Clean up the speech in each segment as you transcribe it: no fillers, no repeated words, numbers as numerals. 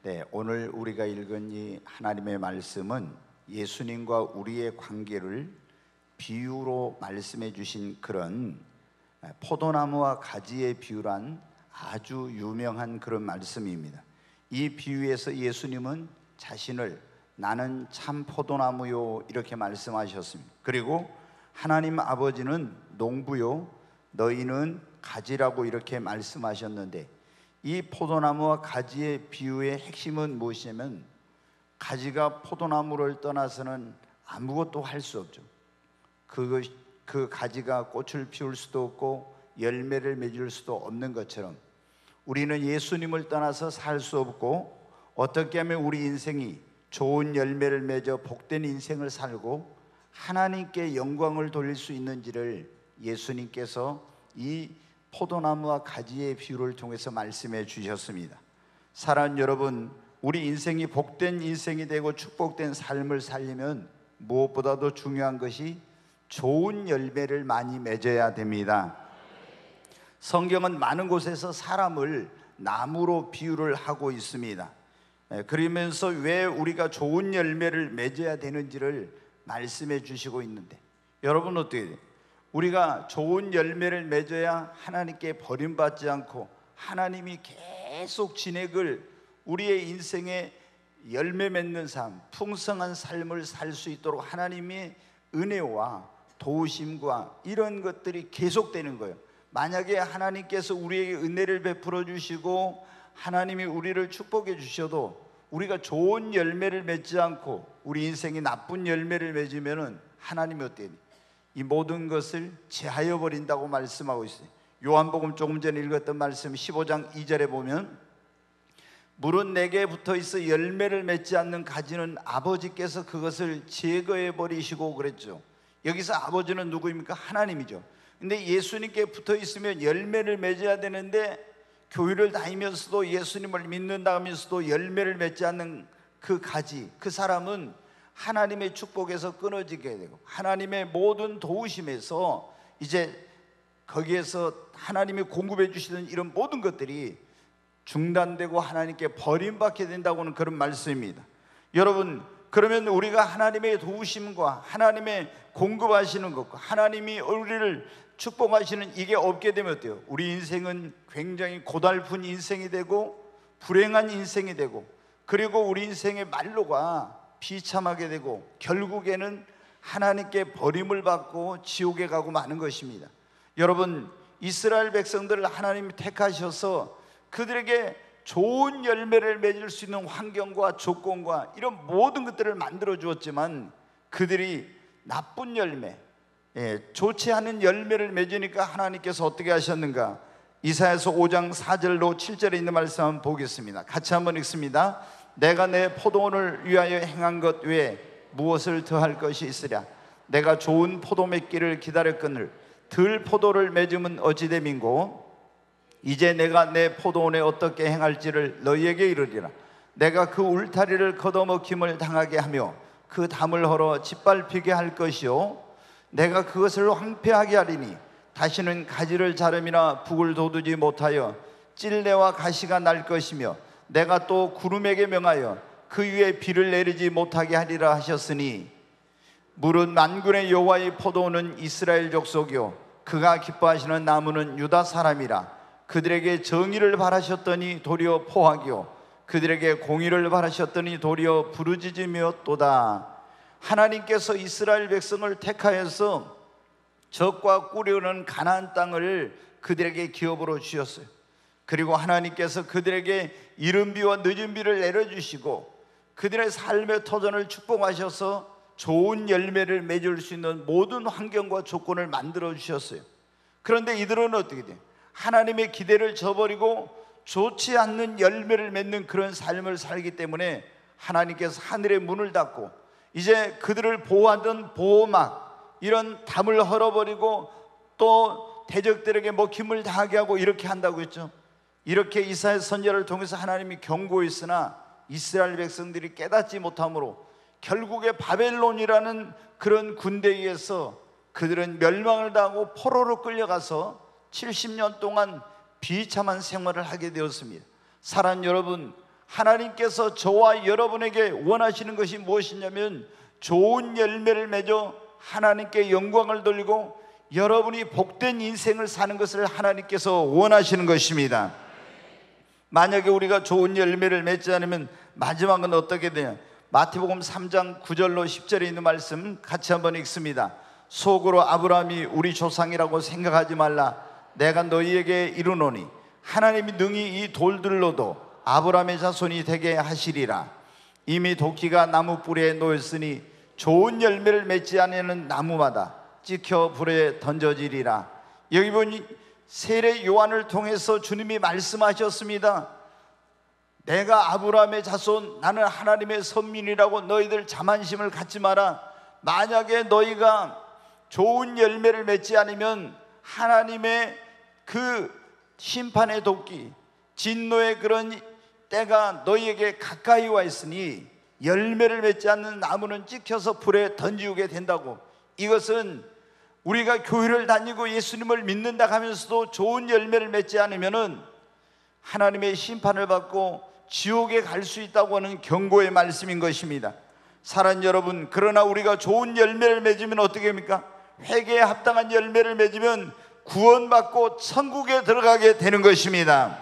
네, 오늘 우리가 읽은 이 하나님의 말씀은 예수님과 우리의 관계를 비유로 말씀해 주신 그런 포도나무와 가지의 비유란 아주 유명한 그런 말씀입니다. 이 비유에서 예수님은 자신을 나는 참 포도나무요 이렇게 말씀하셨습니다. 그리고 하나님 아버지는 농부요 너희는 가지라고 이렇게 말씀하셨는데, 이 포도나무와 가지의 비유의 핵심은 무엇이냐면 가지가 포도나무를 떠나서는 아무것도 할 수 없죠. 그 가지가 꽃을 피울 수도 없고 열매를 맺을 수도 없는 것처럼 우리는 예수님을 떠나서 살 수 없고, 어떻게 하면 우리 인생이 좋은 열매를 맺어 복된 인생을 살고 하나님께 영광을 돌릴 수 있는지를 예수님께서 이 포도나무와 가지의 비유를 통해서 말씀해 주셨습니다. 사랑하는 여러분, 우리 인생이 복된 인생이 되고 축복된 삶을 살려면 무엇보다도 중요한 것이 좋은 열매를 많이 맺어야 됩니다. 성경은 많은 곳에서 사람을 나무로 비유를 하고 있습니다. 그러면서 왜 우리가 좋은 열매를 맺어야 되는지를 말씀해 주시고 있는데, 여러분 어떻게 돼요? 우리가 좋은 열매를 맺어야 하나님께 버림받지 않고 하나님이 계속 진액을 우리의 인생에 열매 맺는 삶, 풍성한 삶을 살 수 있도록 하나님의 은혜와 도우심과 이런 것들이 계속되는 거예요. 만약에 하나님께서 우리에게 은혜를 베풀어 주시고 하나님이 우리를 축복해 주셔도 우리가 좋은 열매를 맺지 않고 우리 인생이 나쁜 열매를 맺으면 하나님이 어때요? 이 모든 것을 제하여 버린다고 말씀하고 있어요. 요한복음 조금 전에 읽었던 말씀 15장 2절에 보면 물은 내게 붙어 있어 열매를 맺지 않는 가지는 아버지께서 그것을 제거해 버리시고 그랬죠. 여기서 아버지는 누구입니까? 하나님이죠. 근데 예수님께 붙어 있으면 열매를 맺어야 되는데 교회를 다니면서도 예수님을 믿는다 하면서도 열매를 맺지 않는 그 가지, 그 사람은 하나님의 축복에서 끊어지게 되고 하나님의 모든 도우심에서 이제 거기에서 하나님이 공급해 주시는 이런 모든 것들이 중단되고 하나님께 버림받게 된다고는 그런 말씀입니다. 여러분, 그러면 우리가 하나님의 도우심과 하나님의 공급하시는 것과 하나님이 우리를 축복하시는 이게 없게 되면 어때요? 우리 인생은 굉장히 고달픈 인생이 되고 불행한 인생이 되고, 그리고 우리 인생의 말로가 비참하게 되고 결국에는 하나님께 버림을 받고 지옥에 가고 마는 것입니다. 여러분, 이스라엘 백성들을 하나님이 택하셔서 그들에게 좋은 열매를 맺을 수 있는 환경과 조건과 이런 모든 것들을 만들어 주었지만 그들이 나쁜 열매, 좋지 않은 열매를 맺으니까 하나님께서 어떻게 하셨는가? 이사야서 5장 4절로 7절에 있는 말씀 한번 보겠습니다. 같이 한번 읽습니다. 내가 내 포도원을 위하여 행한 것 외에 무엇을 더할 것이 있으랴? 내가 좋은 포도 맺기를 기다렸거늘 들 포도를 맺으면 어찌됨인고? 이제 내가 내 포도원에 어떻게 행할지를 너희에게 이르리라. 내가 그 울타리를 걷어먹힘을 당하게 하며 그 담을 헐어 짓밟히게 할 것이요 내가 그것을 황폐하게 하리니 다시는 가지를 자름이나 북을 돋우지 못하여 찔레와 가시가 날 것이며 내가 또 구름에게 명하여 그 위에 비를 내리지 못하게 하리라 하셨으니, 물은 만군의 여호와의 포도원은 이스라엘 족속이요 그가 기뻐하시는 나무는 유다 사람이라. 그들에게 정의를 바라셨더니 도리어 포악이요 그들에게 공의를 바라셨더니 도리어 부르짖음이었도다. 하나님께서 이스라엘 백성을 택하여서 적과 꿀이 가나안 땅을 그들에게 기업으로 주셨어요. 그리고 하나님께서 그들에게 이른 비와 늦은 비를 내려주시고 그들의 삶의 터전을 축복하셔서 좋은 열매를 맺을 수 있는 모든 환경과 조건을 만들어 주셨어요. 그런데 이들은 어떻게 돼요? 하나님의 기대를 저버리고 좋지 않는 열매를 맺는 그런 삶을 살기 때문에 하나님께서 하늘의 문을 닫고 이제 그들을 보호하던 보호막 이런 담을 헐어버리고 또 대적들에게 먹힘을 당하게 하고 이렇게 한다고 했죠. 이렇게 이사야 선지자를 통해서 하나님이 경고했으나 이스라엘 백성들이 깨닫지 못함으로 결국에 바벨론이라는 그런 군대에 의해서 그들은 멸망을 당하고 포로로 끌려가서 70년 동안 비참한 생활을 하게 되었습니다. 사랑하는 여러분, 하나님께서 저와 여러분에게 원하시는 것이 무엇이냐면 좋은 열매를 맺어 하나님께 영광을 돌리고 여러분이 복된 인생을 사는 것을 하나님께서 원하시는 것입니다. 만약에 우리가 좋은 열매를 맺지 않으면 마지막은 어떻게 되냐? 마태복음 3장 9절로 10절에 있는 말씀 같이 한번 읽습니다. 속으로 아브라함이 우리 조상이라고 생각하지 말라. 내가 너희에게 이르노니 하나님이 능히 이 돌들로도 아브라함의 자손이 되게 하시리라. 이미 도끼가 나무 뿌리에 놓였으니 좋은 열매를 맺지 않는 나무마다 찍혀 불에 던져지리라. 여기 보니 세례 요한을 통해서 주님이 말씀하셨습니다. 내가 아브라함의 자손, 나는 하나님의 선민이라고 너희들 자만심을 갖지 마라. 만약에 너희가 좋은 열매를 맺지 않으면 하나님의 그 심판의 도끼, 진노의 그런 때가 너희에게 가까이 와 있으니 열매를 맺지 않는 나무는 찍혀서 불에 던지우게 된다고. 이것은 우리가 교회를 다니고 예수님을 믿는다 하면서도 좋은 열매를 맺지 않으면 하나님의 심판을 받고 지옥에 갈 수 있다고 하는 경고의 말씀인 것입니다. 사랑하는 여러분, 그러나 우리가 좋은 열매를 맺으면 어떻게 합니까? 회개에 합당한 열매를 맺으면 구원받고 천국에 들어가게 되는 것입니다.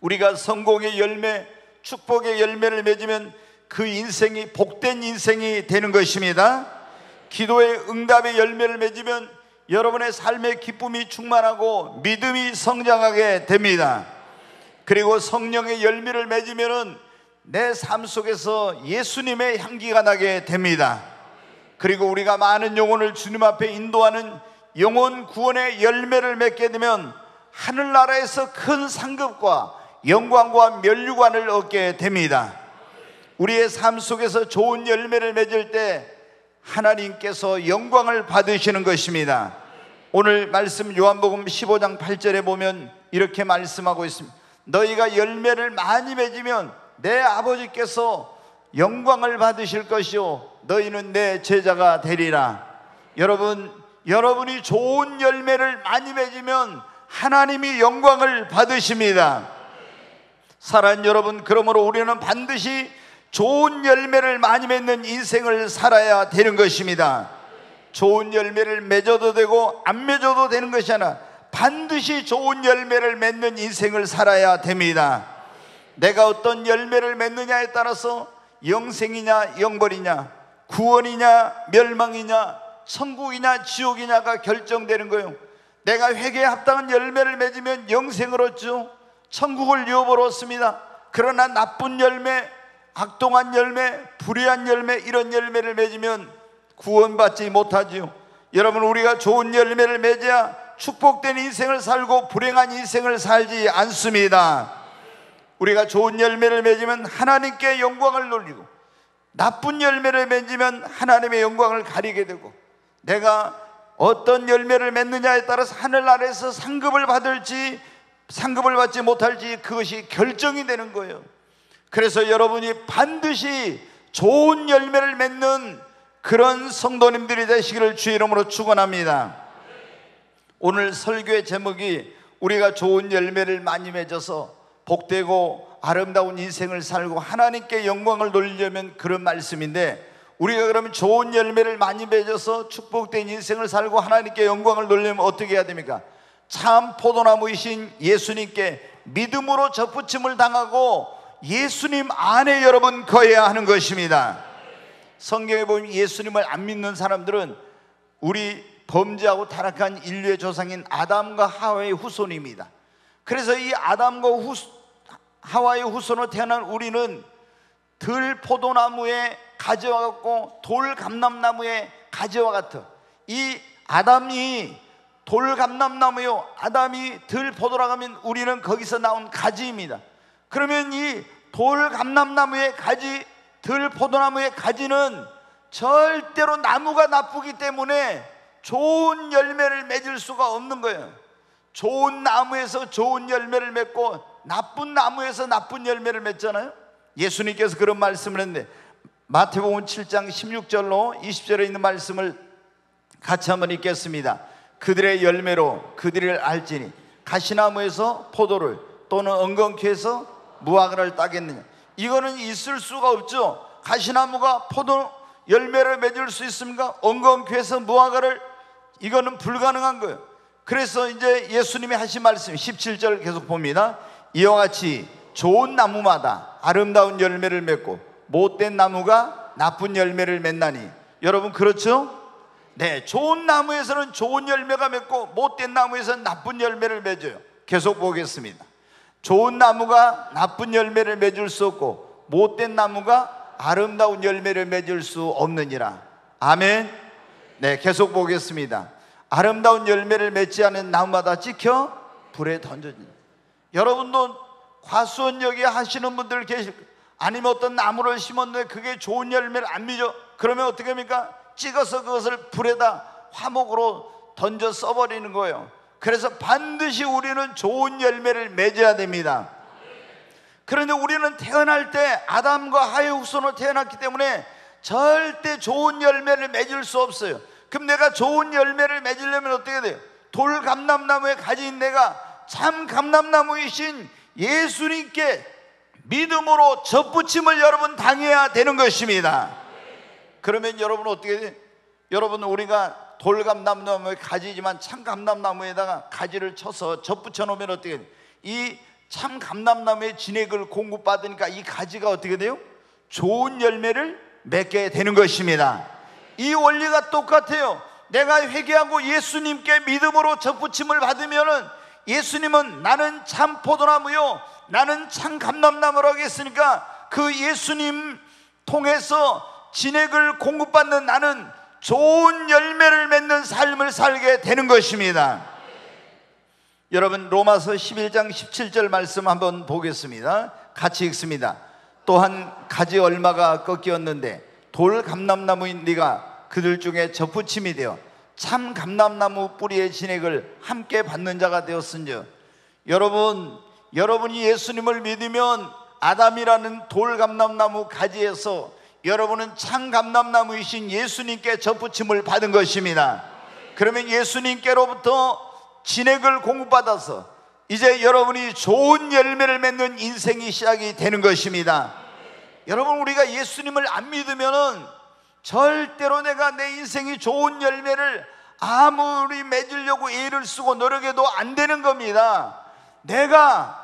우리가 성공의 열매, 축복의 열매를 맺으면 그 인생이 복된 인생이 되는 것입니다. 기도의 응답의 열매를 맺으면 여러분의 삶의 기쁨이 충만하고 믿음이 성장하게 됩니다. 그리고 성령의 열매를 맺으면 내 삶 속에서 예수님의 향기가 나게 됩니다. 그리고 우리가 많은 영혼을 주님 앞에 인도하는 영혼 구원의 열매를 맺게 되면 하늘나라에서 큰 상급과 영광과 면류관을 얻게 됩니다. 우리의 삶 속에서 좋은 열매를 맺을 때 하나님께서 영광을 받으시는 것입니다. 오늘 말씀 요한복음 15장 8절에 보면 이렇게 말씀하고 있습니다. 너희가 열매를 많이 맺으면 내 아버지께서 영광을 받으실 것이요 너희는 내 제자가 되리라. 여러분이 좋은 열매를 많이 맺으면 하나님이 영광을 받으십니다. 사랑하는 여러분, 그러므로 우리는 반드시 좋은 열매를 많이 맺는 인생을 살아야 되는 것입니다. 좋은 열매를 맺어도 되고 안 맺어도 되는 것이 아니라 반드시 좋은 열매를 맺는 인생을 살아야 됩니다. 내가 어떤 열매를 맺느냐에 따라서 영생이냐 영벌이냐, 구원이냐 멸망이냐, 천국이냐 지옥이냐가 결정되는 거예요. 내가 회개에 합당한 열매를 맺으면 영생을 얻죠. 천국을 유업으로 얻습니다. 그러나 나쁜 열매, 악동한 열매, 불의한 열매, 이런 열매를 맺으면 구원받지 못하지요. 여러분, 우리가 좋은 열매를 맺어야 축복된 인생을 살고 불행한 인생을 살지 않습니다. 우리가 좋은 열매를 맺으면 하나님께 영광을 돌리고 나쁜 열매를 맺으면 하나님의 영광을 가리게 되고, 내가 어떤 열매를 맺느냐에 따라서 하늘나라에서 상급을 받을지 상급을 받지 못할지 그것이 결정이 되는 거예요. 그래서 여러분이 반드시 좋은 열매를 맺는 그런 성도님들이 되시기를 주의 이름으로 축원합니다. 오늘 설교의 제목이 우리가 좋은 열매를 많이 맺어서 복되고 아름다운 인생을 살고 하나님께 영광을 돌리려면 그런 말씀인데, 우리가 그러면 좋은 열매를 많이 맺어서 축복된 인생을 살고 하나님께 영광을 돌리려면 어떻게 해야 됩니까? 참 포도나무이신 예수님께 믿음으로 접붙임을 당하고 예수님 안에 여러분 거해야 하는 것입니다. 성경에 보면 예수님을 안 믿는 사람들은 우리 범죄하고 타락한 인류의 조상인 아담과 하와의 후손입니다. 그래서 이 아담과 하와의 후손으로 태어난 우리는 들 포도나무의 가지와 같고 돌 감람나무의 가지와 같아. 이 아담이 돌 감람나무요, 아담이 들 포도라고 하면 우리는 거기서 나온 가지입니다. 그러면 이 돌 감람나무의 가지, 들 포도나무의 가지는 절대로 나무가 나쁘기 때문에 좋은 열매를 맺을 수가 없는 거예요. 좋은 나무에서 좋은 열매를 맺고 나쁜 나무에서 나쁜 열매를 맺잖아요. 예수님께서 그런 말씀을 했는데 마태복음 7장 16절로 20절에 있는 말씀을 같이 한번 읽겠습니다. 그들의 열매로 그들을 알지니 가시나무에서 포도를 또는 엉겅퀴에서 무화과를 따겠느냐? 이거는 있을 수가 없죠. 가시나무가 포도 열매를 맺을 수 있습니까? 엉겅퀴에서 무화과를, 이거는 불가능한 거예요. 그래서 이제 예수님이 하신 말씀 17절 계속 봅니다. 이와 같이 좋은 나무마다 아름다운 열매를 맺고 못된 나무가 나쁜 열매를 맺나니. 여러분 그렇죠? 네, 좋은 나무에서는 좋은 열매가 맺고 못된 나무에서는 나쁜 열매를 맺어요. 계속 보겠습니다. 좋은 나무가 나쁜 열매를 맺을 수 없고 못된 나무가 아름다운 열매를 맺을 수 없느니라. 아멘. 네, 계속 보겠습니다. 아름다운 열매를 맺지 않은 나무마다 찍혀 불에 던져진다. 여러분도 과수원여기 하시는 분들 계실 거예요. 아니면 어떤 나무를 심었는데 그게 좋은 열매를 안 맺어. 그러면 어떻게 합니까? 찍어서 그것을 불에다 화목으로 던져 써버리는 거예요. 그래서 반드시 우리는 좋은 열매를 맺어야 됩니다. 그런데 우리는 태어날 때 아담과 하의 후손으로 태어났기 때문에 절대 좋은 열매를 맺을 수 없어요. 그럼 내가 좋은 열매를 맺으려면 어떻게 돼요? 돌감람나무에 가진 내가 참 감람나무이신 예수님께 믿음으로 접붙임을 여러분 당해야 되는 것입니다. 그러면 여러분은 어떻게 돼요? 여러분, 우리가 돌감람나무에 가지지만 참 감람나무에다가 가지를 쳐서 접붙여 놓으면 어떻게 돼요? 이 참 감람나무의 진액을 공급받으니까 이 가지가 어떻게 돼요? 좋은 열매를 맺게 되는 것입니다. 이 원리가 똑같아요. 내가 회개하고 예수님께 믿음으로 접붙임을 받으면은 예수님은 나는 참 포도나무요 나는 참 감람나무라고 했으니까 그 예수님 통해서 진액을 공급받는 나는 좋은 열매를 맺는 삶을 살게 되는 것입니다. 여러분, 로마서 11장 17절 말씀 한번 보겠습니다. 같이 읽습니다. 또한 가지 얼마가 꺾였는데 돌 감람나무인 네가 그들 중에 접붙임이 되어 참 감람나무 뿌리의 진액을 함께 받는 자가 되었은즉. 여러분이 예수님을 믿으면 아담이라는 돌 감람나무 가지에서 여러분은 참 감람나무이신 예수님께 접붙임을 받은 것입니다. 그러면 예수님께로부터 진액을 공급받아서 이제 여러분이 좋은 열매를 맺는 인생이 시작이 되는 것입니다. 여러분, 우리가 예수님을 안 믿으면은 절대로 내가 내 인생이 좋은 열매를 아무리 맺으려고 애를 쓰고 노력해도 안 되는 겁니다. 내가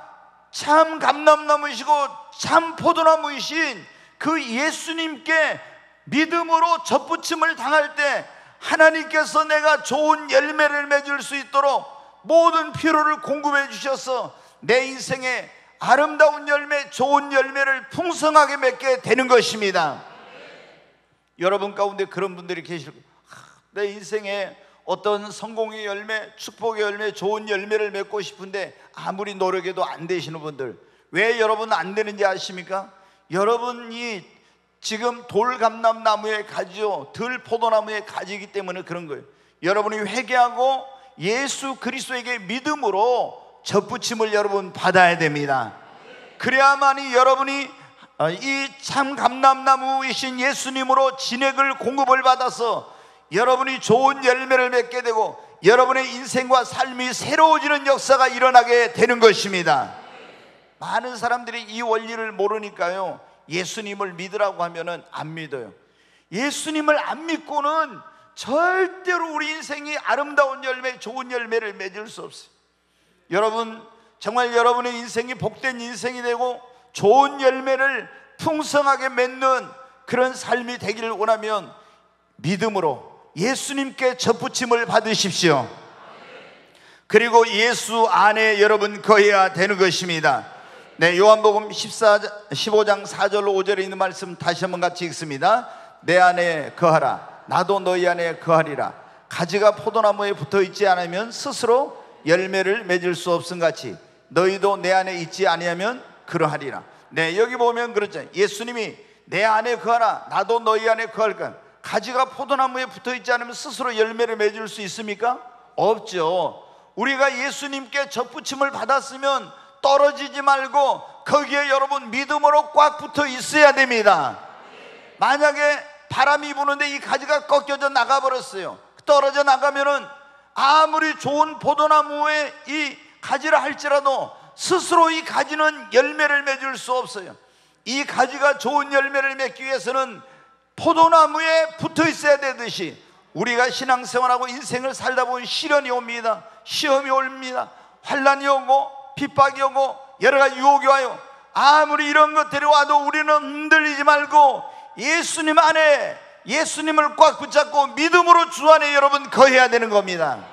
참 감람나무이시고 참 포도나무이신 그 예수님께 믿음으로 접붙임을 당할 때 하나님께서 내가 좋은 열매를 맺을 수 있도록 모든 필요를 공급해 주셔서 내 인생에 아름다운 열매, 좋은 열매를 풍성하게 맺게 되는 것입니다. 여러분 가운데 그런 분들이 계실 거예요. 내 인생에 어떤 성공의 열매, 축복의 열매, 좋은 열매를 맺고 싶은데 아무리 노력해도 안 되시는 분들, 왜 여러분 안 되는지 아십니까? 여러분이 지금 돌감람나무의 가지요, 들포도나무의 가지이기 때문에 그런 거예요. 여러분이 회개하고 예수 그리스도에게 믿음으로 접붙임을 여러분 받아야 됩니다. 그래야만이 여러분이 이 참 감람나무이신 예수님으로 진액을 공급을 받아서 여러분이 좋은 열매를 맺게 되고 여러분의 인생과 삶이 새로워지는 역사가 일어나게 되는 것입니다. 많은 사람들이 이 원리를 모르니까요, 예수님을 믿으라고 하면은 안 믿어요. 예수님을 안 믿고는 절대로 우리 인생이 아름다운 열매, 좋은 열매를 맺을 수 없어요. 여러분, 정말 여러분의 인생이 복된 인생이 되고 좋은 열매를 풍성하게 맺는 그런 삶이 되기를 원하면 믿음으로 예수님께 접붙임을 받으십시오. 그리고 예수 안에 여러분 거해야 되는 것입니다. 네, 요한복음 15장 4절 5절에 있는 말씀 다시 한번 같이 읽습니다. 내 안에 거하라, 나도 너희 안에 거하리라. 가지가 포도나무에 붙어 있지 않으면 스스로 열매를 맺을 수 없음같이 너희도 내 안에 있지 아니하면 그러하리라. 네, 여기 보면 그렇죠. 예수님이 내 안에 거하라, 나도 너희 안에 거할까. 가지가 포도나무에 붙어 있지 않으면 스스로 열매를 맺을 수 있습니까? 없죠. 우리가 예수님께 접붙임을 받았으면 떨어지지 말고 거기에 여러분 믿음으로 꽉 붙어 있어야 됩니다. 만약에 바람이 부는데 이 가지가 꺾여져 나가버렸어요. 떨어져 나가면은 아무리 좋은 포도나무에 이 가지를 할지라도 스스로 이 가지는 열매를 맺을 수 없어요. 이 가지가 좋은 열매를 맺기 위해서는 포도나무에 붙어 있어야 되듯이 우리가 신앙생활하고 인생을 살다 보면 시련이 옵니다. 시험이 옵니다. 환난이 오고 핍박이 오고 여러 가지 유혹이 와요. 아무리 이런 것들이 와도 우리는 흔들리지 말고 예수님 안에, 예수님을 꽉 붙잡고 믿음으로 주 안에 여러분 거해야 되는 겁니다.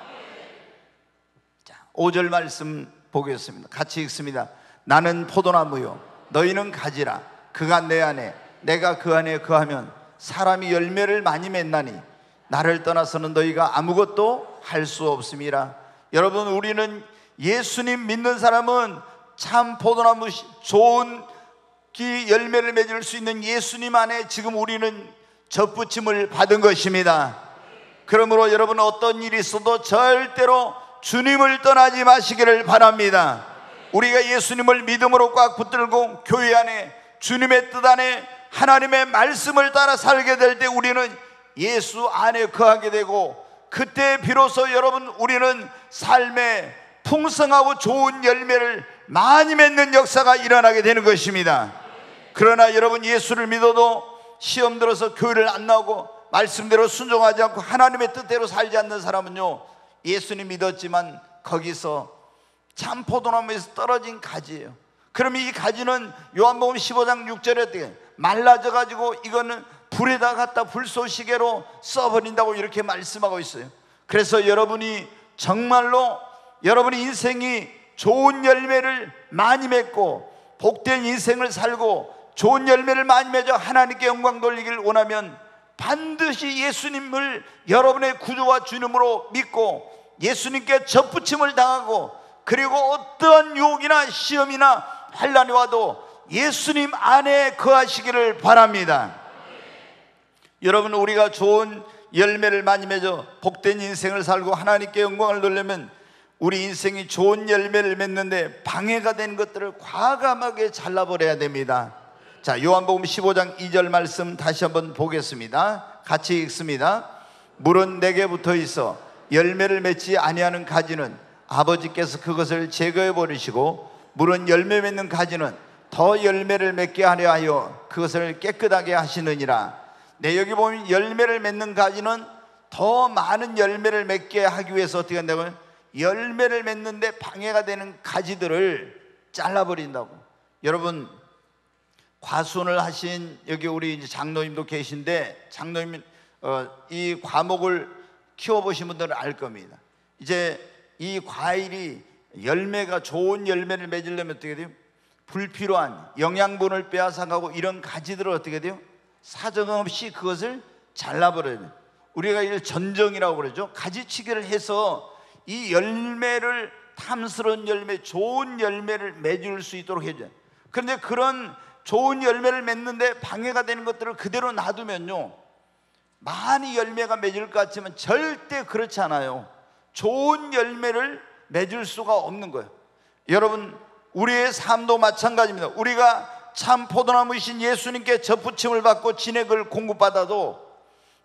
자, 5절 말씀 보겠습니다. 같이 읽습니다. 나는 포도나무요 너희는 가지라. 그가 내 안에 내가 그 안에 거하면 사람이 열매를 많이 맺나니 나를 떠나서는 너희가 아무것도 할 수 없음이라. 여러분, 우리는 예수님 믿는 사람은 참 포도나무, 좋은 열매를 맺을 수 있는 예수님 안에 지금 우리는 접붙임을 받은 것입니다. 그러므로 여러분, 어떤 일이 있어도 절대로 주님을 떠나지 마시기를 바랍니다. 우리가 예수님을 믿음으로 꽉 붙들고 교회 안에 주님의 뜻 안에 하나님의 말씀을 따라 살게 될 때 우리는 예수 안에 거하게 되고, 그때 비로소 여러분 우리는 삶에 풍성하고 좋은 열매를 많이 맺는 역사가 일어나게 되는 것입니다. 그러나 여러분, 예수를 믿어도 시험 들어서 교회를 안 나오고 말씀대로 순종하지 않고 하나님의 뜻대로 살지 않는 사람은요, 예수님 믿었지만 거기서 참 포도나무에서 떨어진 가지예요. 그러면 이 가지는 요한복음 15장 6절에 어떻게 말라져가지고 이거는 불에다 갖다 불쏘시개로 써버린다고 이렇게 말씀하고 있어요. 그래서 여러분이 정말로 여러분의 인생이 좋은 열매를 많이 맺고 복된 인생을 살고 좋은 열매를 많이 맺어 하나님께 영광 돌리기를 원하면 반드시 예수님을 여러분의 구주와 주님으로 믿고 예수님께 접붙임을 당하고, 그리고 어떠한 유혹이나 시험이나 환난이 와도 예수님 안에 거하시기를 바랍니다. 여러분, 우리가 좋은 열매를 많이 맺어 복된 인생을 살고 하나님께 영광을 돌리면 우리 인생이 좋은 열매를 맺는데 방해가 되는 것들을 과감하게 잘라버려야 됩니다. 자, 요한복음 15장 2절 말씀 다시 한번 보겠습니다. 같이 읽습니다. 물은 내게 붙어 있어 열매를 맺지 아니하는 가지는 아버지께서 그것을 제거해 버리시고, 물은 열매 맺는 가지는 더 열매를 맺게 하려 하여 그것을 깨끗하게 하시느니라. 네, 여기 보면 열매를 맺는 가지는 더 많은 열매를 맺게 하기 위해서 어떻게 한다고요? 열매를 맺는데 방해가 되는 가지들을 잘라버린다고. 여러분, 과수원을 하신 여기 우리 이제 장로님도 계신데, 장로님 이 과목을 키워보신 분들은 알 겁니다. 이제 이 과일이 열매가 좋은 열매를 맺으려면 어떻게 돼요? 불필요한 영양분을 빼앗아가고 이런 가지들을 어떻게 돼요? 사정없이 그것을 잘라버려야 돼요. 우리가 이걸 전정이라고 그러죠. 가지치기를 해서 이 열매를, 탐스러운 열매, 좋은 열매를 맺을 수 있도록 해줘요. 그런데 그런 좋은 열매를 맺는데 방해가 되는 것들을 그대로 놔두면요, 많이 열매가 맺을 것 같지만 절대 그렇지 않아요. 좋은 열매를 맺을 수가 없는 거예요. 여러분, 우리의 삶도 마찬가지입니다. 우리가 참 포도나무이신 예수님께 접붙임을 받고 진액을 공급받아도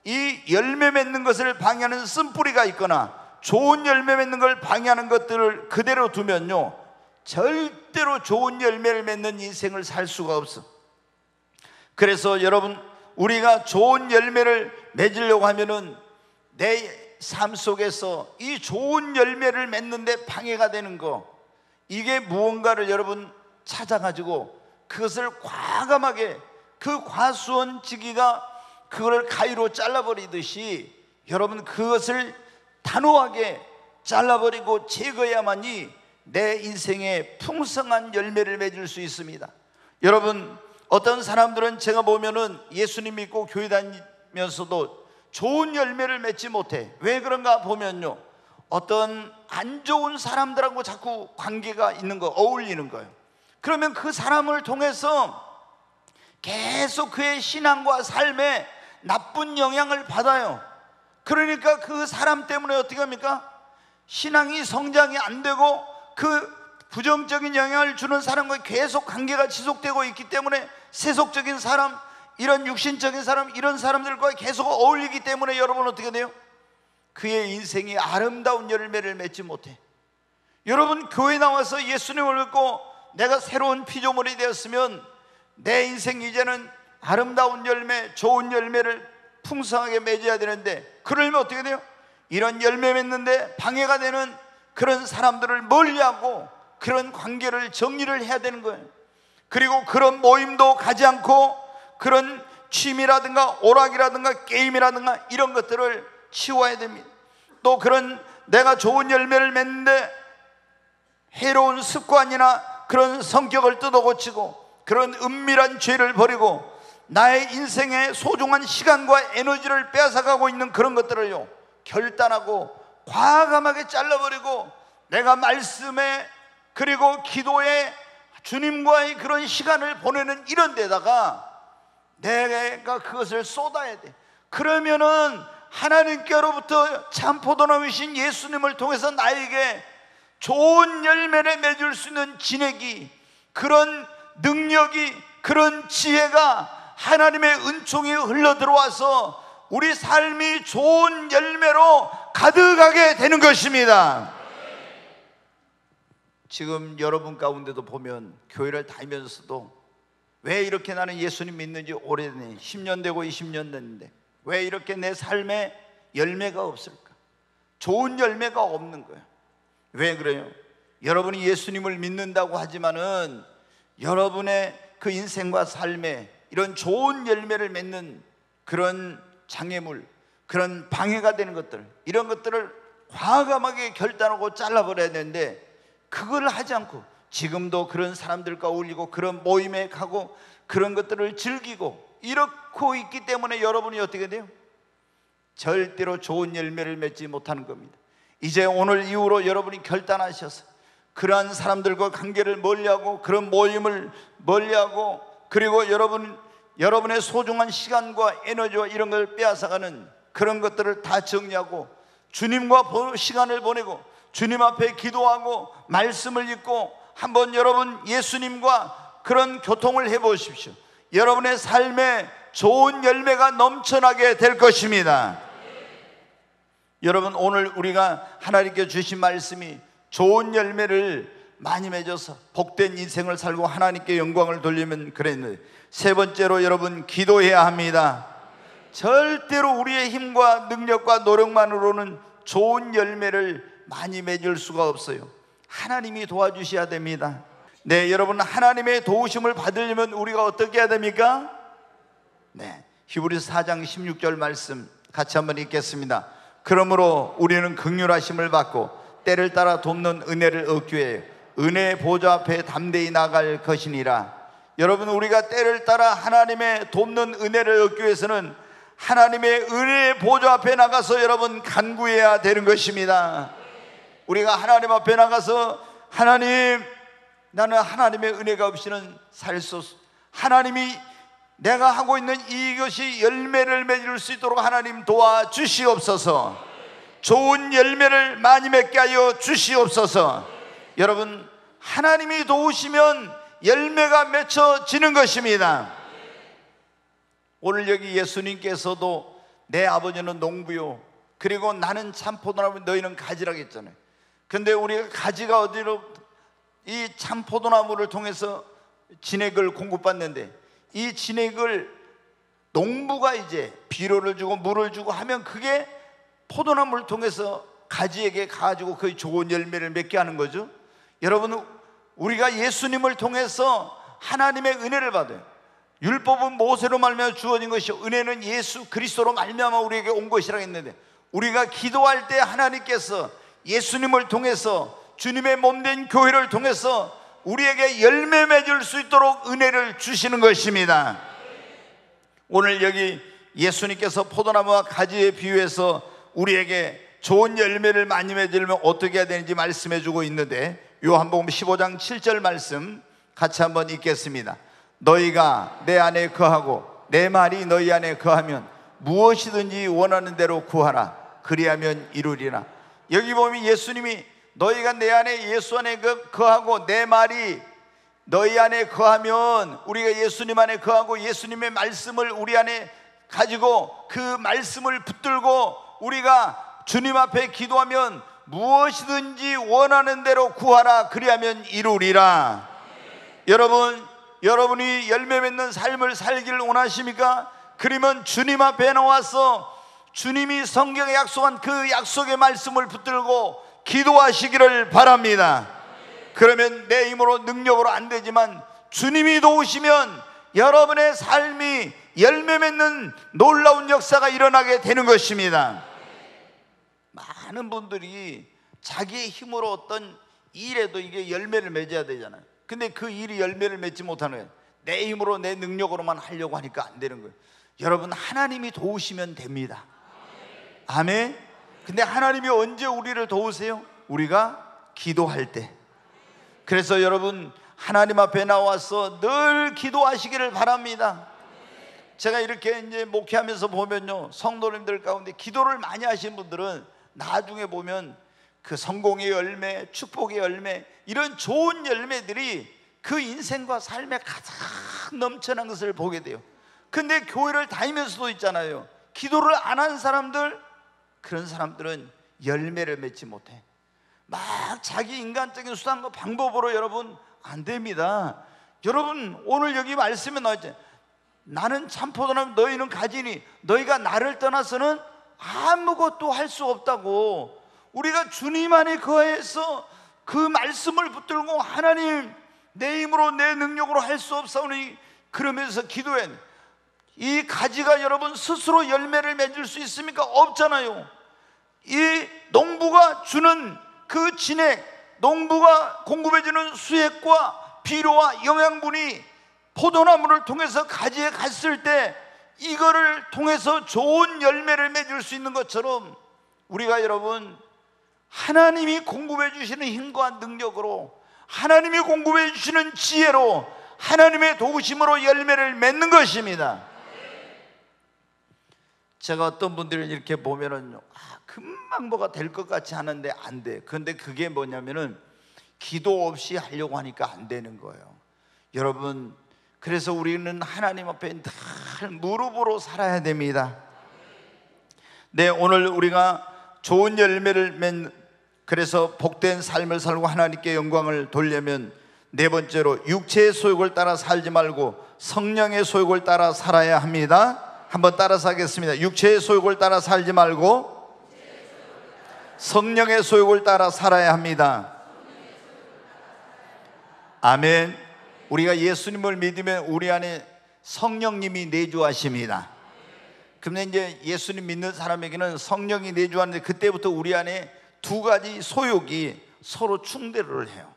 이 열매 맺는 것을 방해하는 쓴뿌리가 있거나 좋은 열매 맺는 걸 방해하는 것들을 그대로 두면요, 절대로 좋은 열매를 맺는 인생을 살 수가 없어. 그래서 여러분, 우리가 좋은 열매를 맺으려고 하면은 내 삶 속에서 이 좋은 열매를 맺는데 방해가 되는 거, 이게 무언가를 여러분 찾아가지고 그것을 과감하게, 그 과수원지기가 그걸 가위로 잘라버리듯이 여러분 그것을 단호하게 잘라버리고 제거해야만이 내 인생에 풍성한 열매를 맺을 수 있습니다. 여러분, 어떤 사람들은 제가 보면은 예수님 믿고 교회 다니면서도 좋은 열매를 맺지 못해. 왜 그런가 보면요, 어떤 안 좋은 사람들하고 자꾸 관계가 있는 거, 어울리는 거예요. 그러면 그 사람을 통해서 계속 그의 신앙과 삶에 나쁜 영향을 받아요. 그러니까 그 사람 때문에 어떻게 합니까? 신앙이 성장이 안 되고 그 부정적인 영향을 주는 사람과 계속 관계가 지속되고 있기 때문에 세속적인 사람, 이런 육신적인 사람, 이런 사람들과 계속 어울리기 때문에 여러분 어떻게 돼요? 그의 인생이 아름다운 열매를 맺지 못해. 여러분, 교회 나와서 예수님을 믿고 내가 새로운 피조물이 되었으면 내 인생 이제는 아름다운 열매, 좋은 열매를 풍성하게 맺어야 되는데, 그러려면 어떻게 돼요? 이런 열매 맺는데 방해가 되는 그런 사람들을 멀리하고 그런 관계를 정리를 해야 되는 거예요. 그리고 그런 모임도 가지 않고 그런 취미라든가 오락이라든가 게임이라든가 이런 것들을 치워야 됩니다. 또 그런 내가 좋은 열매를 맺는데 해로운 습관이나 그런 성격을 뜯어고치고 그런 은밀한 죄를 버리고 나의 인생의 소중한 시간과 에너지를 빼앗아가고 있는 그런 것들을요, 결단하고 과감하게 잘라버리고 내가 말씀에 그리고 기도에 주님과의 그런 시간을 보내는 이런 데다가 내가 그것을 쏟아야 돼. 그러면은 하나님께로부터 참 포도나무이신 예수님을 통해서 나에게 좋은 열매를 맺을 수 있는 진액이, 그런 능력이, 그런 지혜가 하나님의 은총이 흘러들어와서 우리 삶이 좋은 열매로 가득하게 되는 것입니다. 지금 여러분 가운데도 보면 교회를 다니면서도 왜 이렇게 나는 예수님 믿는지 오래됐네, 10년 되고 20년 됐는데 왜 이렇게 내 삶에 열매가 없을까? 좋은 열매가 없는 거예요. 왜 그래요? 여러분이 예수님을 믿는다고 하지만은 여러분의 그 인생과 삶에 이런 좋은 열매를 맺는 그런 장애물, 그런 방해가 되는 것들, 이런 것들을 과감하게 결단하고 잘라버려야 되는데 그걸 하지 않고 지금도 그런 사람들과 어울리고 그런 모임에 가고 그런 것들을 즐기고 이렇고 있기 때문에 여러분이 어떻게 돼요? 절대로 좋은 열매를 맺지 못하는 겁니다. 이제 오늘 이후로 여러분이 결단하셔서 그러한 사람들과 관계를 멀리하고 그런 모임을 멀리하고, 그리고 여러분의 소중한 시간과 에너지와 이런 걸 빼앗아가는 그런 것들을 다 정리하고 주님과 시간을 보내고 주님 앞에 기도하고 말씀을 읽고 한번 여러분 예수님과 그런 교통을 해보십시오. 여러분의 삶에 좋은 열매가 넘쳐나게 될 것입니다. 여러분, 오늘 우리가 하나님께 주신 말씀이 좋은 열매를 많이 맺어서 복된 인생을 살고 하나님께 영광을 돌리면 그랬는데, 세 번째로 여러분 기도해야 합니다. 절대로 우리의 힘과 능력과 노력만으로는 좋은 열매를 많이 맺을 수가 없어요. 하나님이 도와주셔야 됩니다. 네, 여러분, 하나님의 도우심을 받으려면 우리가 어떻게 해야 됩니까? 네, 히브리서 4장 16절 말씀 같이 한번 읽겠습니다. 그러므로 우리는 긍휼하심을 받고 때를 따라 돕는 은혜를 얻기 위해 은혜의 보좌 앞에 담대히 나갈 것이니라. 여러분, 우리가 때를 따라 하나님의 돕는 은혜를 얻기 위해서는 하나님의 은혜의 보좌 앞에 나가서 여러분 간구해야 되는 것입니다. 우리가 하나님 앞에 나가서 하나님, 나는 하나님의 은혜가 없이는 살 수 없어. 하나님이 내가 하고 있는 이것이 열매를 맺을 수 있도록 하나님 도와주시옵소서. 좋은 열매를 많이 맺게 하여 주시옵소서. 여러분, 하나님이 도우시면 열매가 맺혀지는 것입니다. 오늘 여기 예수님께서도 내 아버지는 농부요, 그리고 나는 참 포도나무, 너희는 가지라고 했잖아요. 근데 우리가 가지가 어디로 이 참 포도나무를 통해서 진액을 공급받는데, 이 진액을 농부가 이제 비료를 주고 물을 주고 하면 그게 포도나무를 통해서 가지에게 가지고 그 좋은 열매를 맺게 하는 거죠. 여러분, 우리가 예수님을 통해서 하나님의 은혜를 받아요. 율법은 모세로 말미암아 주어진 것이요 은혜는 예수 그리스도로 말미암아 우리에게 온 것이라고 했는데, 우리가 기도할 때 하나님께서 예수님을 통해서 주님의 몸된 교회를 통해서 우리에게 열매 맺을 수 있도록 은혜를 주시는 것입니다. 오늘 여기 예수님께서 포도나무와 가지에 비유해서 우리에게 좋은 열매를 많이 맺으려면 어떻게 해야 되는지 말씀해 주고 있는데, 요한복음 15장 7절 말씀 같이 한번 읽겠습니다. 너희가 내 안에 거하고 내 말이 너희 안에 거하면 무엇이든지 원하는 대로 구하라. 그리하면 이루리라. 여기 보면 예수님이 너희가 내 안에, 예수 안에 거하고 내 말이 너희 안에 거하면, 우리가 예수님 안에 거하고 예수님의 말씀을 우리 안에 가지고 그 말씀을 붙들고 우리가 주님 앞에 기도하면 무엇이든지 원하는 대로 구하라. 그리하면 이루리라. 여러분이 열매 맺는 삶을 살기를 원하십니까? 그러면 주님 앞에 나와서 주님이 성경에 약속한 그 약속의 말씀을 붙들고 기도하시기를 바랍니다. 그러면 내 힘으로 능력으로 안 되지만 주님이 도우시면 여러분의 삶이 열매 맺는 놀라운 역사가 일어나게 되는 것입니다. 많은 분들이 자기의 힘으로 어떤 일에도 이게 열매를 맺어야 되잖아요. 근데 그 일이 열매를 맺지 못하는 거예요. 내 힘으로 내 능력으로만 하려고 하니까 안 되는 거예요. 여러분, 하나님이 도우시면 됩니다. 아멘. 근데 하나님이 언제 우리를 도우세요? 우리가 기도할 때. 그래서 여러분, 하나님 앞에 나와서 늘 기도하시기를 바랍니다. 제가 이렇게 이제 목회하면서 보면요, 성도님들 가운데 기도를 많이 하신 분들은 나중에 보면 그 성공의 열매, 축복의 열매, 이런 좋은 열매들이 그 인생과 삶에 가장 넘쳐난 것을 보게 돼요. 근데 교회를 다니면서도 있잖아요, 기도를 안 한 사람들, 그런 사람들은 열매를 맺지 못해. 막 자기 인간적인 수단과 방법으로 여러분 안 됩니다. 여러분, 오늘 여기 말씀에 나왔죠. 나는 참포도나무 너희는 가지니 너희가 나를 떠나서는 아무것도 할 수 없다고. 우리가 주님 안에 거해서 그 말씀을 붙들고 하나님, 내 힘으로 내 능력으로 할 수 없사오니, 그러면서 기도해. 이 가지가 여러분 스스로 열매를 맺을 수 있습니까? 없잖아요. 이 농부가 주는 그 진액, 농부가 공급해주는 수액과 비료와 영양분이 포도나무를 통해서 가지에 갔을 때 이거를 통해서 좋은 열매를 맺을 수 있는 것처럼, 우리가 여러분 하나님이 공급해 주시는 힘과 능력으로, 하나님이 공급해 주시는 지혜로, 하나님의 도우심으로 열매를 맺는 것입니다. 제가 어떤 분들은 이렇게 보면은 금방 뭐가 될 것 같이 하는데 안 돼. 그런데 그게 뭐냐면은 기도 없이 하려고 하니까 안 되는 거예요. 여러분, 그래서 우리는 하나님 앞에 늘 무릎으로 살아야 됩니다. 네, 오늘 우리가 좋은 열매를 맺는, 그래서 복된 삶을 살고 하나님께 영광을 돌려면 네 번째로 육체의 소욕을 따라 살지 말고 성령의 소욕을 따라 살아야 합니다. 한번 따라서 하겠습니다. 육체의 소욕을 따라 살지 말고 성령의 소욕을 따라 살아야 합니다. 아멘. 우리가 예수님을 믿으면 우리 안에 성령님이 내주하십니다. 그런데 이제 예수님 믿는 사람에게는 성령이 내주하는데, 그때부터 우리 안에 두 가지 소욕이 서로 충돌을 해요.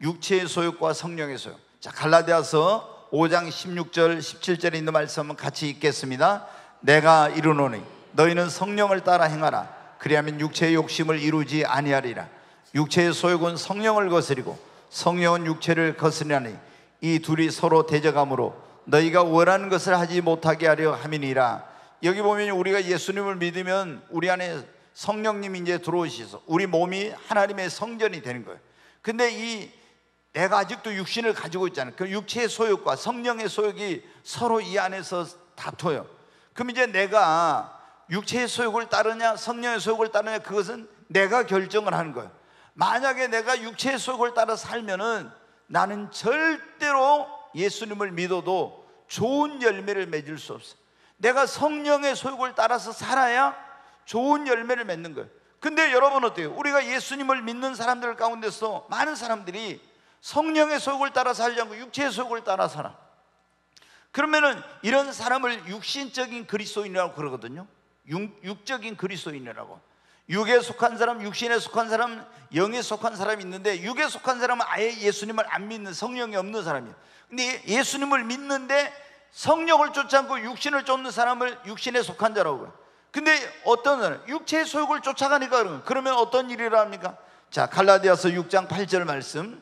육체의 소욕과 성령의 소욕. 자, 갈라디아서 5장 16절 17절에 있는 말씀 한번 같이 읽겠습니다. 내가 이르노니 너희는 성령을 따라 행하라. 그리하면 육체의 욕심을 이루지 아니하리라. 육체의 소욕은 성령을 거스리고 성령은 육체를 거스리나니 이 둘이 서로 대적하므로 너희가 원하는 것을 하지 못하게 하려 함이니라. 여기 보면 우리가 예수님을 믿으면 우리 안에 성령님이 이제 들어오셔서 우리 몸이 하나님의 성전이 되는 거예요. 근데 내가 아직도 육신을 가지고 있잖아요. 그 육체의 소욕과 성령의 소욕이 서로 이 안에서 다퉈요. 그럼 이제 내가 육체의 소욕을 따르냐 성령의 소욕을 따르냐, 그것은 내가 결정을 하는 거예요. 만약에 내가 육체의 소욕을 따라 살면은 나는 절대로 예수님을 믿어도 좋은 열매를 맺을 수 없어. 내가 성령의 소욕을 따라서 살아야 좋은 열매를 맺는 거예요. 근데 여러분 어때요? 우리가 예수님을 믿는 사람들 가운데서 많은 사람들이 성령의 소욕을 따라 살지 않고 육체의 소욕을 따라 살아. 그러면은 이런 사람을 육신적인 그리스도인이라고 그러거든요. 육적인 그리스도인이라고. 육에 속한 사람, 육신에 속한 사람, 영에 속한 사람이 있는데, 육에 속한 사람은 아예 예수님을 안 믿는, 성령이 없는 사람이에요. 근데 예수님을 믿는데 성령을 쫓지 않고 육신을 쫓는 사람을 육신에 속한 자라고 해요. 근데 어떤 사람, 육체의 소욕을 쫓아가니까 그러면 어떤 일이라 합니까? 자, 갈라디아서 6장 8절 말씀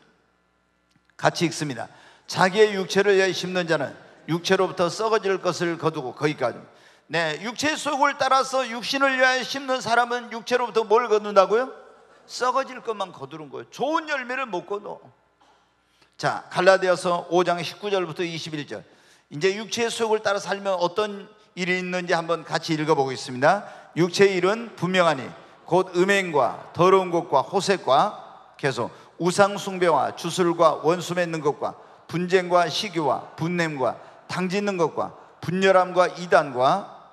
같이 읽습니다. 자기의 육체를 위하여 심는 자는 육체로부터 썩어질 것을 거두고, 거기까지. 네, 육체의 소욕을 따라서 육신을 위하여 심는 사람은 육체로부터 뭘 거둔다고요? 썩어질 것만 거두는 거예요. 좋은 열매를 못 거둬. 자, 갈라디아서 5장 19절부터 21절. 이제 육체의 소욕을 따라 살면 어떤 일이 있는지 한번 같이 읽어보겠습니다. 육체의 일은 분명하니 곧 음행과 더러운 것과 호색과 계속 우상 숭배와 주술과 원수 맺는 것과 분쟁과 시기와 분냄과 당짓는 것과 분열함과 이단과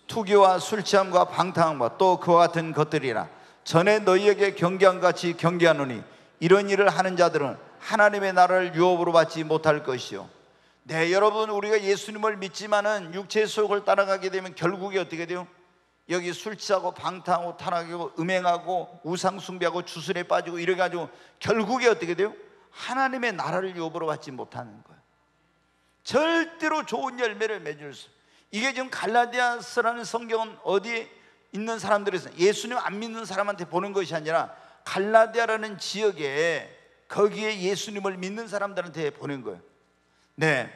투기와 술취함과 방탕함과 또 그와 같은 것들이라. 전에 너희에게 경계한 같이 경계하노니 이런 일을 하는 자들은 하나님의 나라를 유업으로 받지 못할 것이요. 네, 여러분, 우리가 예수님을 믿지만은 육체의 소욕을 따라가게 되면 결국에 어떻게 돼요? 여기 술 취하고 방탕하고 타락하고 음행하고 우상 숭배하고 주술에 빠지고 이래가지고 결국에 어떻게 돼요? 하나님의 나라를 유업으로 받지 못하는 거예요. 절대로 좋은 열매를 맺을 수. 이게 지금 갈라디아서라는 성경은 어디에 있는 사람들에서 예수님 안 믿는 사람한테 보는 것이 아니라 갈라디아라는 지역에 거기에 예수님을 믿는 사람들한테 보낸 거예요. 네.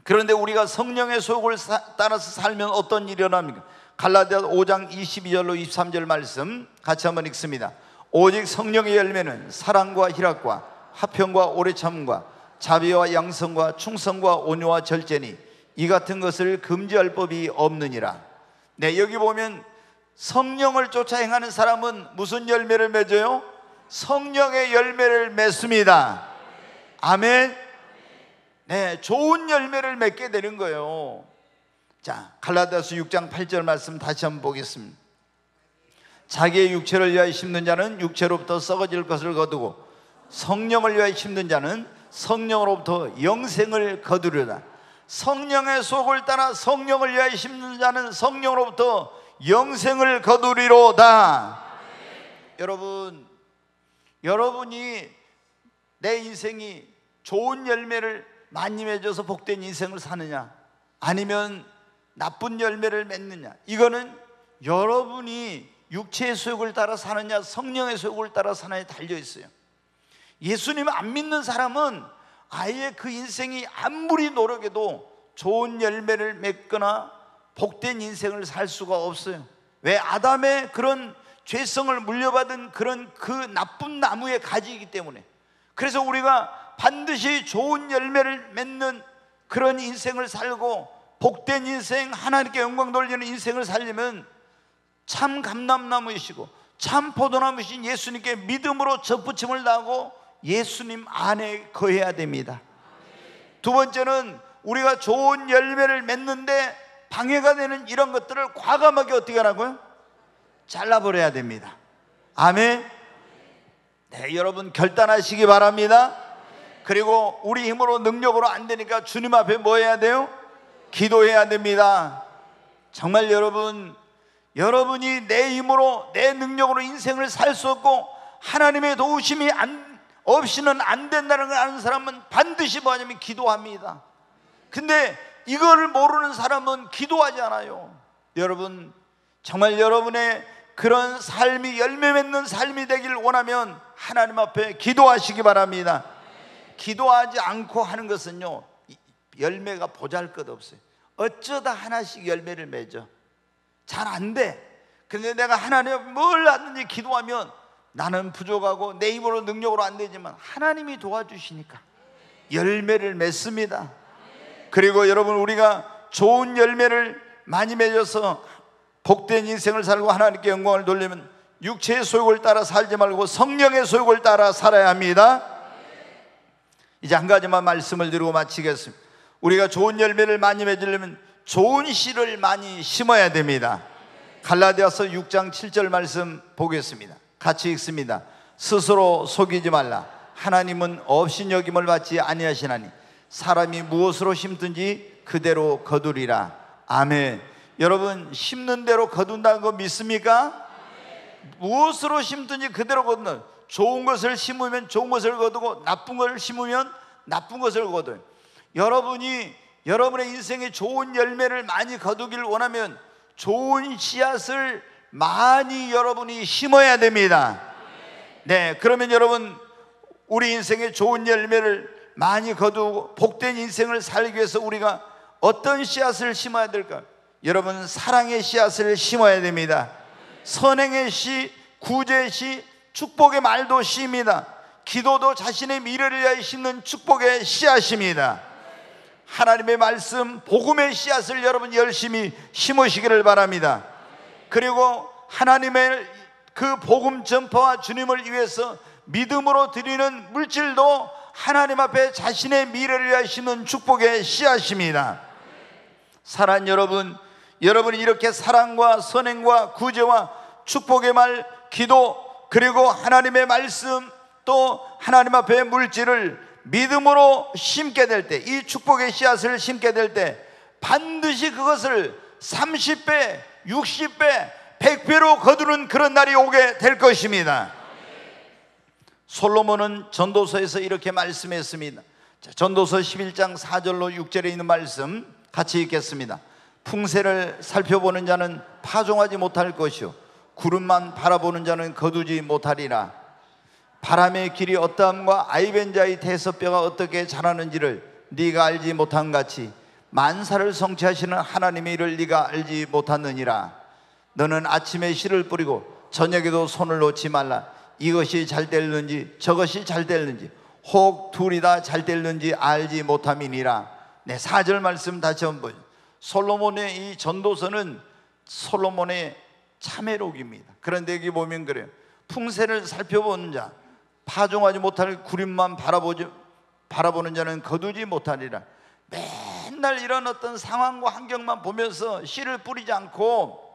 그런데 우리가 성령의 소욕을 따라서 살면 어떤 일이 일어납니까? 갈라디아 5장 22절로 23절 말씀 같이 한번 읽습니다. 오직 성령의 열매는 사랑과 희락과 화평과 오래 참음과 자비와 양성과 충성과 온유와 절제니 이 같은 것을 금지할 법이 없느니라. 네, 여기 보면 성령을 쫓아 행하는 사람은 무슨 열매를 맺어요? 성령의 열매를 맺습니다. 아멘. 네, 좋은 열매를 맺게 되는 거예요. 자, 갈라디아서 6장 8절 말씀 다시 한번 보겠습니다. 자기의 육체를 위하여 심는 자는 육체로부터 썩어질 것을 거두고 성령을 위하여 심는 자는 성령으로부터 영생을 거두리라. 성령의 속을 따라 성령을 위하여 심는 자는 성령으로부터 영생을 거두리로다. 여러분, 여러분이 내 인생이 좋은 열매를 많이 맺어서 복된 인생을 사느냐 아니면 나쁜 열매를 맺느냐, 이거는 여러분이 육체의 소욕을 따라 사느냐 성령의 소욕을 따라 사느냐에 달려 있어요. 예수님 안 믿는 사람은 아예 그 인생이 아무리 노력해도 좋은 열매를 맺거나 복된 인생을 살 수가 없어요. 왜? 아담의 그런 죄성을 물려받은 그런 그 나쁜 나무의 가지이기 때문에. 그래서 우리가 반드시 좋은 열매를 맺는 그런 인생을 살고 복된 인생, 하나님께 영광 돌리는 인생을 살려면 참 감람나무이시고 참 포도나무이신 예수님께 믿음으로 접붙임을 다하고 예수님 안에 거해야 됩니다. 두 번째는 우리가 좋은 열매를 맺는데 방해가 되는 이런 것들을 과감하게 어떻게 하라고요? 잘라버려야 됩니다. 아멘. 네, 여러분 결단하시기 바랍니다. 그리고 우리 힘으로 능력으로 안 되니까 주님 앞에 뭐 해야 돼요? 기도해야 됩니다. 정말 여러분이 내 힘으로 내 능력으로 인생을 살 수 없고 하나님의 도우심이 없이는 안 된다는 걸 아는 사람은 반드시 뭐냐면 기도합니다. 근데 이거를 모르는 사람은 기도하지 않아요. 여러분, 정말 여러분의 그런 삶이 열매 맺는 삶이 되길 원하면 하나님 앞에 기도하시기 바랍니다. 기도하지 않고 하는 것은요, 열매가 보잘것없어요. 어쩌다 하나씩 열매를 맺어. 잘 안 돼. 근데 내가 하나님 앞에 뭘 하든지 기도하면 나는 부족하고 내 힘으로 능력으로 안 되지만 하나님이 도와주시니까 열매를 맺습니다. 그리고 여러분, 우리가 좋은 열매를 많이 맺어서 복된 인생을 살고 하나님께 영광을 돌리면 육체의 소욕을 따라 살지 말고 성령의 소욕을 따라 살아야 합니다. 이제 한 가지만 말씀을 드리고 마치겠습니다. 우리가 좋은 열매를 많이 맺으려면 좋은 씨를 많이 심어야 됩니다. 갈라디아서 6장 7절 말씀 보겠습니다. 같이 읽습니다. 스스로 속이지 말라. 하나님은 업신여김을 받지 아니하시나니 사람이 무엇으로 심든지 그대로 거두리라. 아멘. 여러분, 심는 대로 거둔다는 거 믿습니까? 무엇으로 심든지 그대로 거둔다. 좋은 것을 심으면 좋은 것을 거두고 나쁜 것을 심으면 나쁜 것을 거둬요. 여러분이 여러분의 인생에 좋은 열매를 많이 거두기를 원하면 좋은 씨앗을 많이 여러분이 심어야 됩니다. 네, 그러면 여러분, 우리 인생에 좋은 열매를 많이 거두고 복된 인생을 살기 위해서 우리가 어떤 씨앗을 심어야 될까요? 여러분, 사랑의 씨앗을 심어야 됩니다. 선행의 씨, 구제의 씨, 축복의 말도 씨입니다. 기도도 자신의 미래를 위하여 심는 축복의 씨앗입니다. 하나님의 말씀, 복음의 씨앗을 여러분 열심히 심으시기를 바랍니다. 그리고 하나님의 그 복음 전파와 주님을 위해서 믿음으로 드리는 물질도 하나님 앞에 자신의 미래를 위하여 심은 축복의 씨앗입니다. 사랑하는 여러분, 여러분이 이렇게 사랑과 선행과 구제와 축복의 말, 기도, 그리고 하나님의 말씀, 또 하나님 앞에 물질을 믿음으로 심게 될 때, 이 축복의 씨앗을 심게 될 때 반드시 그것을 30배, 60배, 100배로 거두는 그런 날이 오게 될 것입니다. 솔로몬은 전도서에서 이렇게 말씀했습니다. 전도서 11장 4절로 6절에 있는 말씀 같이 읽겠습니다. 풍세를 살펴보는 자는 파종하지 못할 것이요 구름만 바라보는 자는 거두지 못하리라. 바람의 길이 어떠함과 아이벤자의 대서뼈가 어떻게 자라는지를 네가 알지 못한 같이 만사를 성취하시는 하나님의 일을 네가 알지 못하느니라. 너는 아침에 씨를 뿌리고 저녁에도 손을 놓지 말라. 이것이 잘 될는지 저것이 잘 될는지 혹 둘이 다 잘 될는지 알지 못함이니라. 네, 4절 말씀 다시 한번. 솔로몬의 이 전도서는 솔로몬의 참회록입니다. 그런데 여기 보면 그래요. 풍세를 살펴보는 자, 파종하지 못할 구름만 바라보는 자는 거두지 못하리라. 맨날 이런 어떤 상황과 환경만 보면서 씨를 뿌리지 않고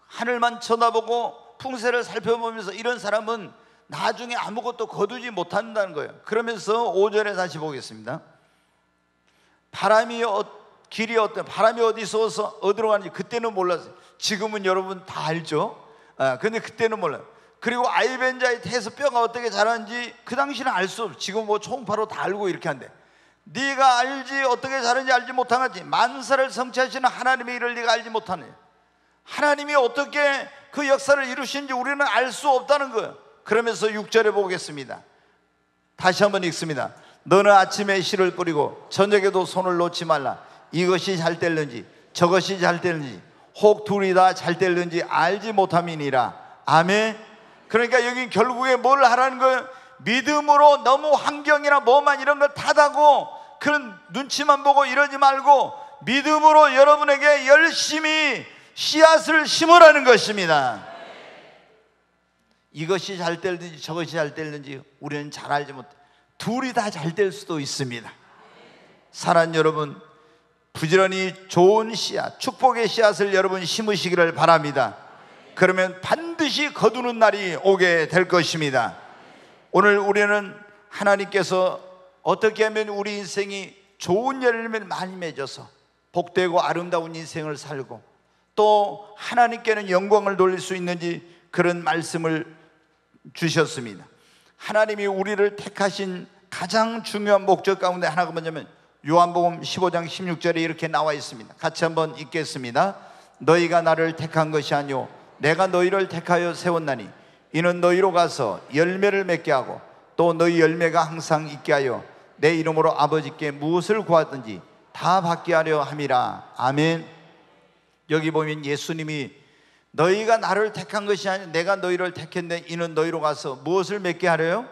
하늘만 쳐다보고 풍세를 살펴보면서 이런 사람은 나중에 아무것도 거두지 못한다는 거예요. 그러면서 5절에 다시 보겠습니다. 길이 어때? 바람이 어디서 어디로 가는지 그때는 몰랐어요. 지금은 여러분 다 알죠. 근데 그때는 몰라요. 그리고 아이벤자의 태서뼈가 어떻게 자라는지 그 당시는 알 수 없어. 지금 뭐 초음파로 다 알고 이렇게 한대. 네가 알지 어떻게 자라는지 알지 못하지 만사를 성취하시는 하나님의 일을 네가 알지 못하네. 하나님이 어떻게 그 역사를 이루시는지 우리는 알 수 없다는 거예요. 그러면서 6절에 보겠습니다. 다시 한번 읽습니다. 너는 아침에 씨를 뿌리고 저녁에도 손을 놓지 말라. 이것이 잘 될는지 저것이 잘 될는지 혹 둘이 다 잘 될는지 알지 못함이니라. 아멘. 그러니까 여기 결국에 뭘 하라는 거예요? 믿음으로 너무 환경이나 뭐만 이런 걸 탓하고 그런 눈치만 보고 이러지 말고 믿음으로 여러분에게 열심히 씨앗을 심으라는 것입니다. 이것이 잘 될는지 저것이 잘 될는지 우리는 잘 알지 못해. 둘이 다 잘 될 수도 있습니다. 사랑하는 여러분, 부지런히 좋은 씨앗, 축복의 씨앗을 여러분 심으시기를 바랍니다. 그러면 반드시 거두는 날이 오게 될 것입니다. 오늘 우리는 하나님께서 어떻게 하면 우리 인생이 좋은 열매를 많이 맺어서 복되고 아름다운 인생을 살고 또 하나님께는 영광을 돌릴 수 있는지 그런 말씀을 주셨습니다. 하나님이 우리를 택하신 가장 중요한 목적 가운데 하나가 뭐냐면 요한복음 15장 16절에 이렇게 나와 있습니다. 같이 한번 읽겠습니다. 너희가 나를 택한 것이 아니오 내가 너희를 택하여 세웠나니 이는 너희로 가서 열매를 맺게 하고 또 너희 열매가 항상 있게 하여 내 이름으로 아버지께 무엇을 구하든지 다 받게 하려 함이라. 아멘. 여기 보면 예수님이 너희가 나를 택한 것이 아니라 내가 너희를 택했네 이는 너희로 가서 무엇을 맺게 하려요?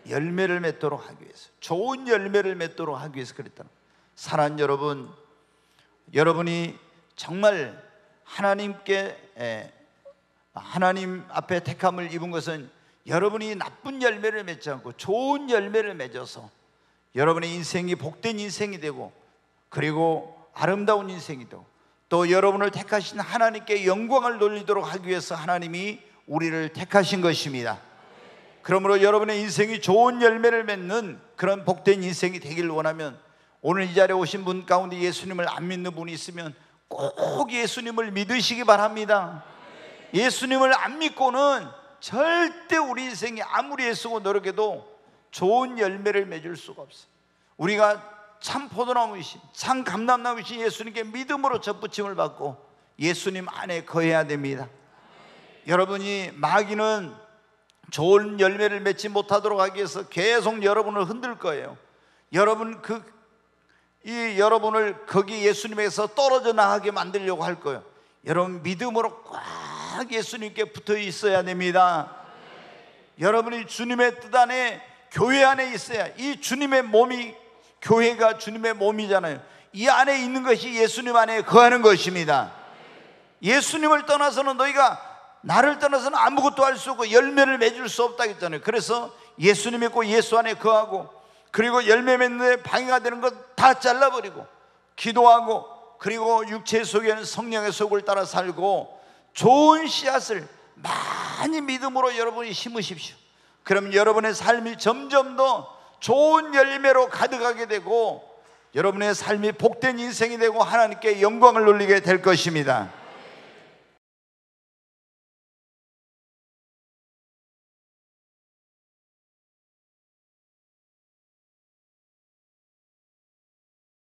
열매를 맺도록 하기 위해서, 좋은 열매를 맺도록 하기 위해서 그랬다는. 사랑하는 여러분, 여러분이 정말 하나님 앞에 택함을 입은 것은 여러분이 나쁜 열매를 맺지 않고 좋은 열매를 맺어서 여러분의 인생이 복된 인생이 되고 그리고 아름다운 인생이 되고 또 여러분을 택하신 하나님께 영광을 돌리도록 하기 위해서 하나님이 우리를 택하신 것입니다. 그러므로 여러분의 인생이 좋은 열매를 맺는 그런 복된 인생이 되기를 원하면 오늘 이 자리에 오신 분 가운데 예수님을 안 믿는 분이 있으면 꼭 예수님을 믿으시기 바랍니다. 예수님을 안 믿고는 절대 우리 인생이 아무리 애쓰고 노력해도 좋은 열매를 맺을 수가 없어요. 우리가 참 포도나무이신 참 감람나무이신 예수님께 믿음으로 접붙임을 받고 예수님 안에 거해야 됩니다. 여러분이 마귀는 좋은 열매를 맺지 못하도록 하기 위해서 계속 여러분을 흔들 거예요. 여러분을 거기 예수님에서 떨어져 나가게 만들려고 할 거예요. 여러분 믿음으로 꽉 예수님께 붙어 있어야 됩니다. 여러분이 주님의 뜻 안에 교회 안에 있어야, 이 주님의 몸이, 교회가 주님의 몸이잖아요. 이 안에 있는 것이 예수님 안에 거하는 것입니다. 예수님을 떠나서는 너희가 나를 떠나서는 아무것도 할 수 없고 열매를 맺을 수 없다 했잖아요. 그래서 예수님 믿고 예수 안에 거하고, 그리고 열매 맺는 방해가 되는 것 다 잘라버리고 기도하고, 그리고 육체 속에는 성령의 속을 따라 살고 좋은 씨앗을 많이 믿음으로 여러분이 심으십시오. 그럼 여러분의 삶이 점점 더 좋은 열매로 가득하게 되고 여러분의 삶이 복된 인생이 되고 하나님께 영광을 돌리게 될 것입니다.